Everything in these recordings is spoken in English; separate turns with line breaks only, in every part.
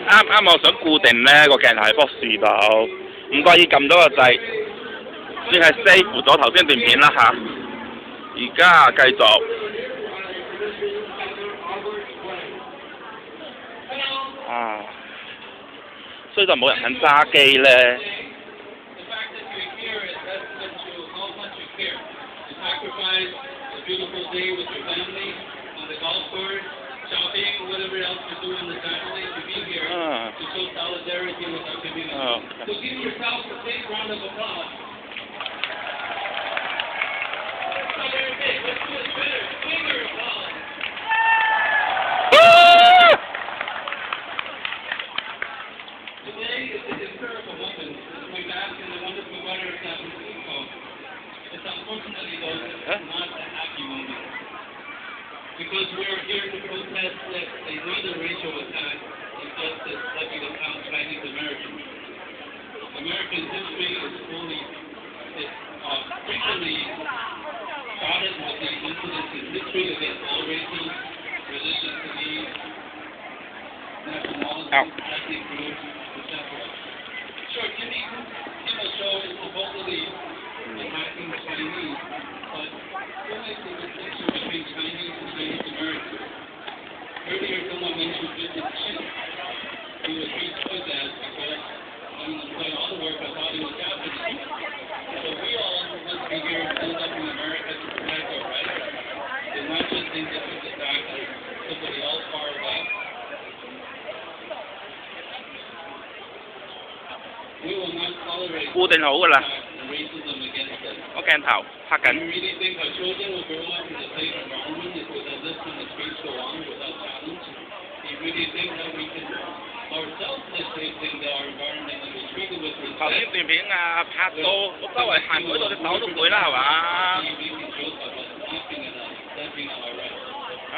啱我想固定咧個鏡頭喺棵樹度，唔覺意撳到個掣，算係 save 咗頭先段片啦嚇。而家繼續。啊，所以就冇人肯揸機咧。
Shopping, whatever else you're doing this afternoon, to be here to show solidarity with our community. So give yourself a big round of applause. Not very big, let's do it better. Bigger applause. Today is a historical moment as we bask in the wonderful weather of San Francisco. It's unfortunately, though, not a happy moment. Because we are here to protest another racial attack injustice levied upon Chinese Americans. American history is frequently started with the incidents in history against all races, religious beliefs, nationalities, ethnic groups, etc. Sure, Kim Il-sung is supposedly attacking the Chinese, but who makes the distinction between Chinese and Chinese Americans? Earlier, someone mentioned Vincent Chin. He was restored that because when he put all the work, I thought he was Japanese. So we all must be here to stand up in America to protect our rights, and not just think that this attack is somebody else far away. We will not tolerate
固定好㗎啦，
racism against us.
個鏡頭拍
Do
緊。
you really think our children will grow up in a safe environment if we let this kind of streets go on without challenge? Do you really think that we can ourselves dictate our environment and be treated with
頭先
respect?
段片啊，拍到我周圍行嗰度隻手都攰啦，係嘛？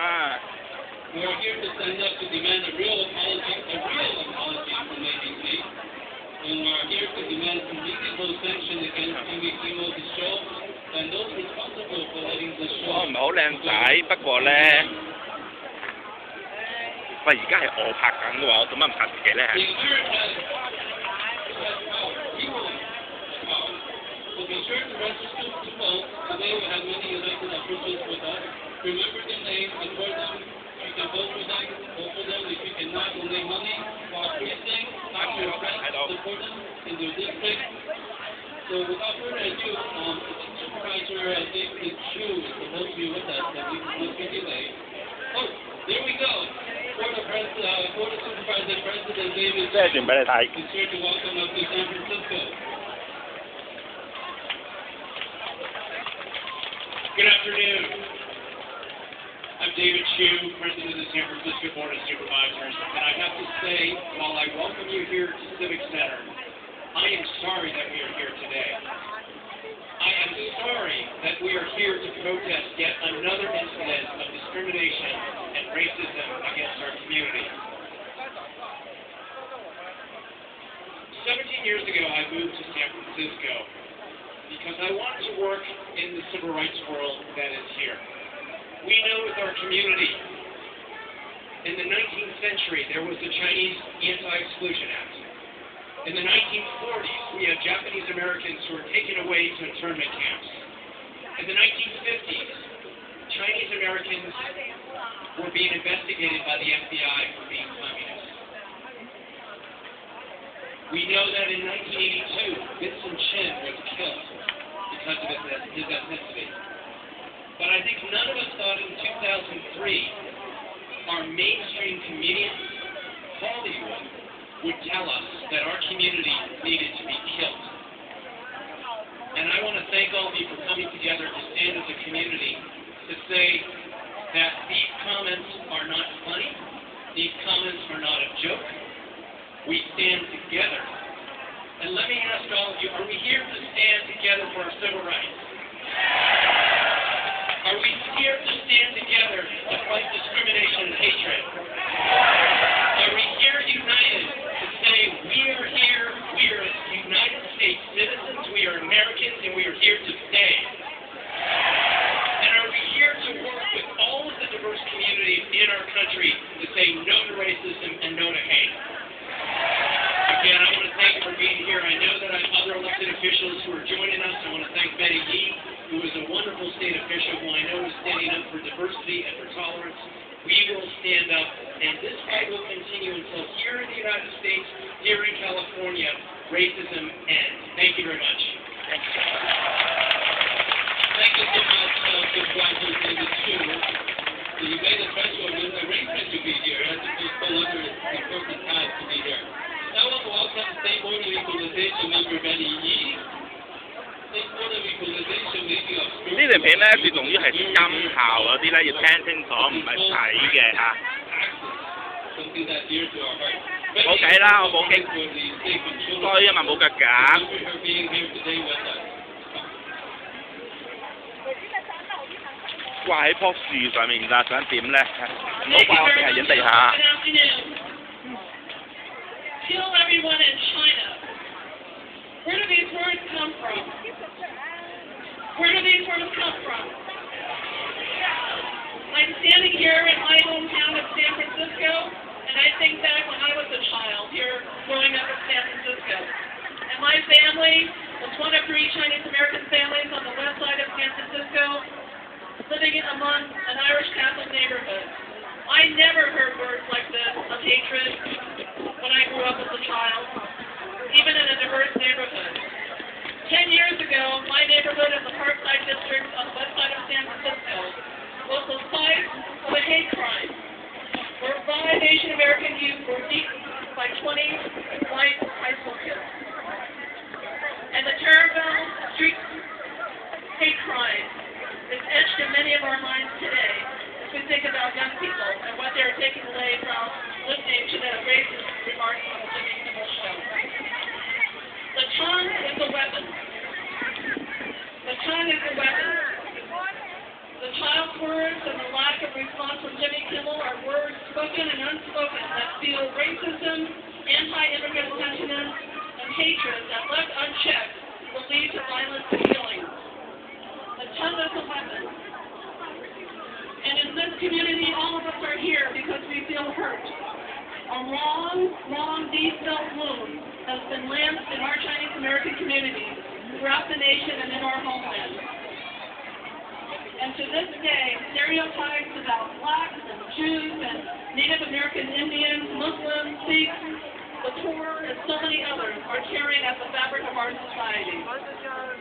啊！
We are here to stand up to demand a real apology from ABC. And we are here to demand some reasonable sanction against Jimmy Kimmel to show and those responsible for letting the
我
show.
唔係好靚仔，不過咧，喂，而家係我拍緊嘅喎，我做乜唔拍自己咧？
The America has power. People have power. So be sure to register to vote. Today we have many elected officials with us. Remember their names, support them. You can vote for them. If you cannot, donate money for our precinct. Talk to your friends, support them in their district. So without further ado, Supervisor David Chu is supposed to be with us, but we must be delayed. Oh, there we go. Board Supervisor President David
即係傳俾你睇。
is here to welcome us to San Francisco.
Good afternoon. I'm David Chu, President of the San Francisco Board of Supervisors, and I have to say, while I welcome you here to Civic Center, I am sorry that we are here today. I am sorry that we are here to protest yet another incident of discrimination and racism against our community. 17 years ago, I moved to San Francisco because I wanted to work in the civil rights world that is here. We know with our community, in the 19th century, there was the Chinese Anti-Exclusion Act. In the 1940s, we had Japanese Americans who were taken away to internment camps. In the 1950s, Chinese Americans were being investigated by the FBI for being communists. We know that in 1982, Vincent Chin was killed because of his ethnicity. But I think none of us thought in 2003 our mainstream comedians, Hollywood, would tell us that our community needed to be killed. And I want to thank all of you for coming together to stand as a community to say that these comments are not funny, these comments are not a joke. We stand together. And let me ask all of you, are we here to stand together for our civil rights? Are we here to stand together to fight discrimination and hatred? Are we here united to say we are here, we are United States citizens, we are Americans, and we are here to stay? And are we here to work with all of the diverse communities in our country to say no to racism and no to hate? who I know is standing up for diversity and for tolerance. We will stand up, and this fight will continue until here in the United States, here in California, racism ends. Thank you very much.
Thank you.
Thank you so much, Supervisor David Chu. So you made a threshold, there's a great time to be here. I think you fell under the perfect time to be here. Now I want to welcome State Board of Equalization member Benny Yee. State Board of Equalization leading of
呢條片咧，最重要係音效嗰啲咧，要聽清楚，唔係睇嘅嚇。
something that's dear to our heart.
冇計啦，我冇經
for the state control.
衰啊嘛，冇腳架。
Thank you for being here today with us.
掛喺棵樹上面㗎，想點咧？唔好怪我淨係影地下。
Good afternoon. Kill everyone in China. Where do these words come from? Where do these words come from? I'm standing here in my hometown of San Francisco, and I think back when I was a child here growing up in San Francisco. And my family was one of 3 Chinese American families on the west side of San Francisco, living among an Irish Catholic neighborhood. I never heard words like this of hatred when I grew up as a child, even in a diverse neighborhood. 10 years ago, my neighborhood in the Parkside district on the west side of San Francisco was the site of a hate crime, where 5 Asian American youth were beaten by 20 white high school kids. And the Terraville Street hate crime is etched in many of our minds today as we think about young people and what they're taking away from listening to the racist remarks on the Jimmy Kimmel show. The tongue is a weapon. The tongue is a weapon. The child's words and the lack of response from Jimmy Kimmel are words spoken and unspoken that fuel racism, anti-immigrant sentiments, and hatred that left unchecked will lead to violence and killing. The tongue is a weapon. And in this community, all of us are here because we feel hurt. A long, deep-felt wound has been lanced in our Chinese American community throughout the nation and in our homeland. And to this day, stereotypes about blacks and Jews and Native American Indians, Muslims, Sikhs, the poor, and so many others are tearing at the fabric of our society.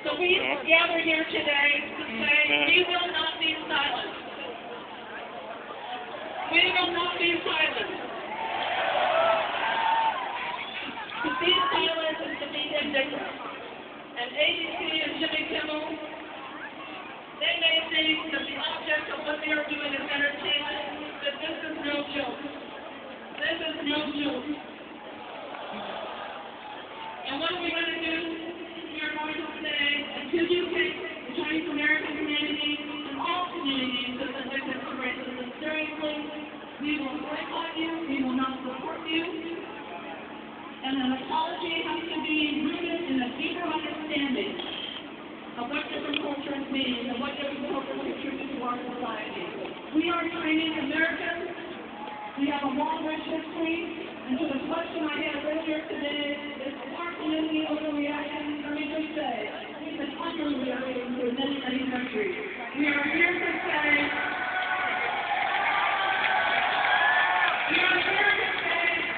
So we gather here today to say we will not be silent. We will not be silent. To be silent is to be indifferent. And ABC and Jimmy Kimmel, they may think that the object of what they are doing is entertainment, but this is no joke. This is no joke. And what are we going to do? We are going to say, until you take the Chinese American community and all communities that are victims of racism seriously, we will boycott you, we will not support you. And an apology has to be rooted in a deeper understanding of what different cultures mean and what different cultures contribute to our society. We are Chinese Americans. We have a long, rich history. And to the question I had earlier today, is our community overreacting? Let me just say, we've been underreacting for many, many countries. We are here to say,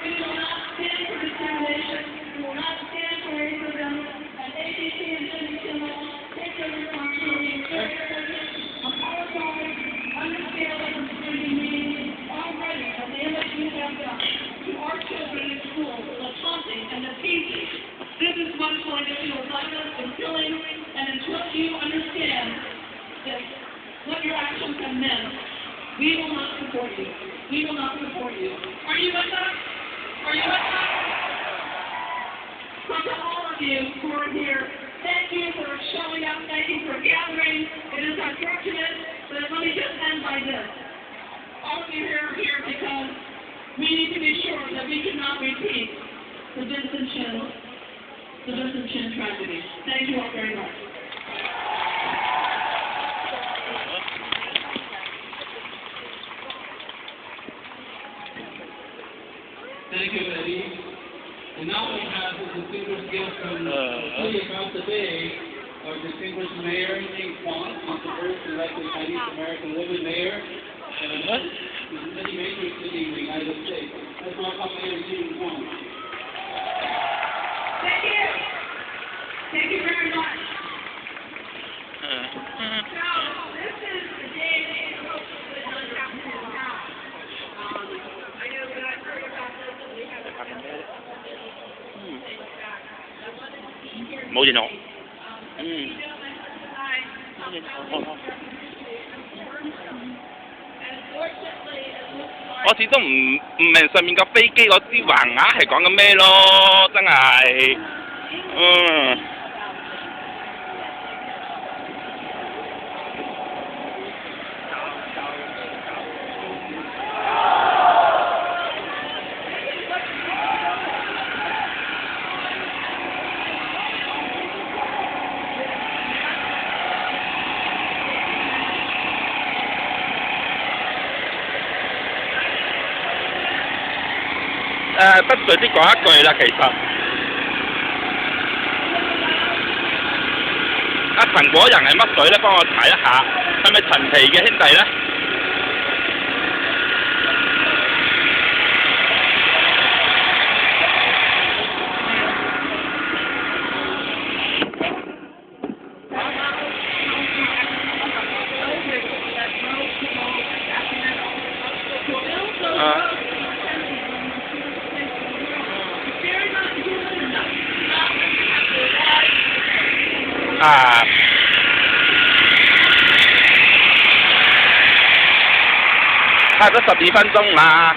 we will not stand for discrimination. We will not stand for racism. And ABC and Jimmy Kimmel take their responsibility seriously, apologize, understand what the community means already, and the image you have done to our children in school, the taunting and the teasing. This is what is going to fuel violence and killing, and until you understand this, what your actions have meant, we will not support you. We will not support you. Are you with us? Are you with us? So to all of you who are here, thank you for showing up. Thank you for gathering. It is unfortunate, but let me just end by this. All of you are here because we need to be sure that we cannot repeat the Vincent Chin tragedy. Thank you all very much.
Thank you, Eddie. And now we have the distinguished guest from the city across the bay, our distinguished mayor, Ning Kwan, who's the first elected Chinese American woman mayor in any major city in the United States. Let's welcome Mayor Ning Kwan.
Thank you. Thank you very much. So, this is the day that you hope to put under control now. I know that I've heard about this and we have a
冇嘢用。我始終唔明上面個飛機嗰支橫額係講緊咩咯，真係，不隨啲講一句啦，其實陳果仁係乜水咧？幫我查一下，係咪陳皮嘅兄弟咧？差咗12分鐘啦。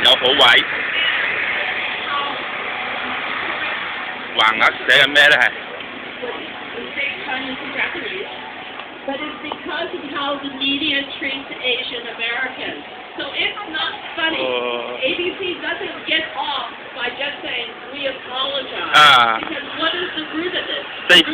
有好位。橫額寫緊咩咧？係
But it's because of how the media treats Asian Americans. So it's not funny. ABC doesn't get off by just saying we apologize. Because what is the root of this?
Save